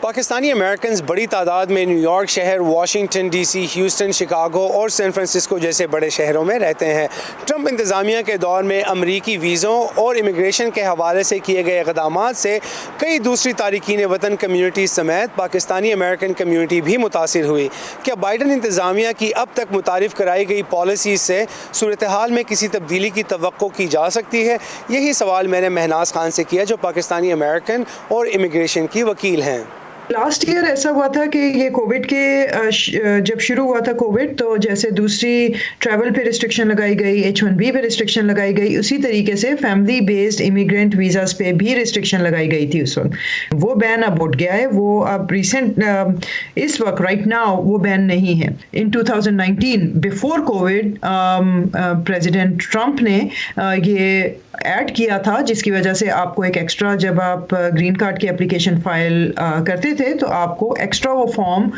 Pakistani Americans بڑی تعداد میں نیو یارک شہر، Washington D C, Houston, Chicago اور سین فرانسسکو جیسے بڑے شہروں میں رہتے ہیں۔ ٹرمپ انتظامیہ کے دور میں امریکی ویزوں اور امیگریشن کے حوالے سے کیے گئے اقدامات سے کئی دوسری تارکین وطن کمیونٹیز سمیت پاکستانی امریکن کمیونٹی بھی متاثر ہوئی۔ کیا بائیڈن انتظامیہ کی اب تک متعارف کرائی گئی پالیسیز سے صورتحال میں کسی تبدیلی کی توقع کی جا سکتی ہے؟ یہی سوال میں نے مہناز خان سے کیا جو پاکستانی امریکن اور امیگریشن کی وکیل ہیں۔ لاسٹ ایئر ایسا ہوا تھا کہ یہ کووڈ کے جب شروع ہوا تھا کووڈ، تو جیسے دوسری ٹریول پہ ریسٹرکشن لگائی گئی، H1B پہ ریسٹرکشن لگائی گئی، اسی طریقے سے فیملی بیسڈ امیگرینٹ ویزاز پہ بھی ریسٹرکشن لگائی گئی تھی اس وقت۔ وہ بین اب اٹھ گیا ہے، وہ اب ریسنٹ اس وقت رائٹ ناؤ وہ بین نہیں ہے۔ ان 2019 بیفور کووڈ پریزیڈنٹ ٹرمپ نے یہ ایڈ کیا تھا، جس کی وجہ سے آپ کو ایک ایکسٹرا، جب آپ گرین کارڈ کی اپلیکیشن فائل کرتے تھے تو آپ کو ایکسٹرا وہ فارم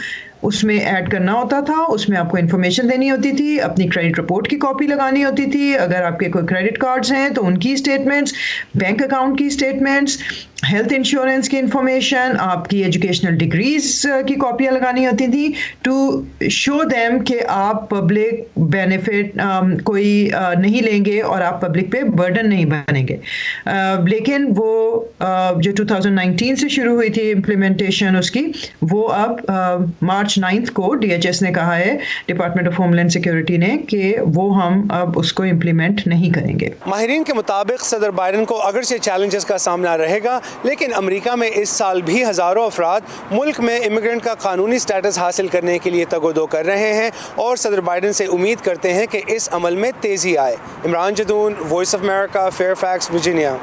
اس میں ایڈ کرنا ہوتا تھا، اس میں آپ کو انفارمیشن دینی ہوتی تھی، اپنی کریڈٹ رپورٹ کی کاپی لگانی ہوتی تھی، اگر آپ کے کوئی کریڈٹ کارڈز ہیں تو ان کی اسٹیٹمنٹس، بینک اکاؤنٹ کی اسٹیٹمنٹس، ہیلتھ انشورنس کی انفارمیشن، آپ کی ایجوکیشنل ڈگریز کی کاپیاں لگانی ہوتی تھی ٹو شو دیم کہ آپ پبلک بینیفٹ کوئی نہیں لیں گے اور آپ پبلک پہ برڈن نہیں بنیں گے۔ لیکن وہ جو 2019 سے شروع ہوئی تھی امپلیمنٹیشن اس کی، وہ اب مارچ 9 کو DHS نے کہا ہے، department of homeland security نے، کہ وہ ہم اب اس کو امپلیمنٹ نہیں کریں گے۔ ماہرین کے مطابق صدر بائیڈن کو اگرچہ چیلنجز کا سامنا رہے گا، لیکن امریکہ میں اس سال بھی ہزاروں افراد ملک میں امیگرینٹ کا قانونی سٹیٹس حاصل کرنے کے لیے تگ و دو کر رہے ہیں اور صدر بائیڈن سے امید کرتے ہیں کہ اس عمل میں تیزی آئے۔ Imran Jadoon, voice of America, Fairfax, Virginia.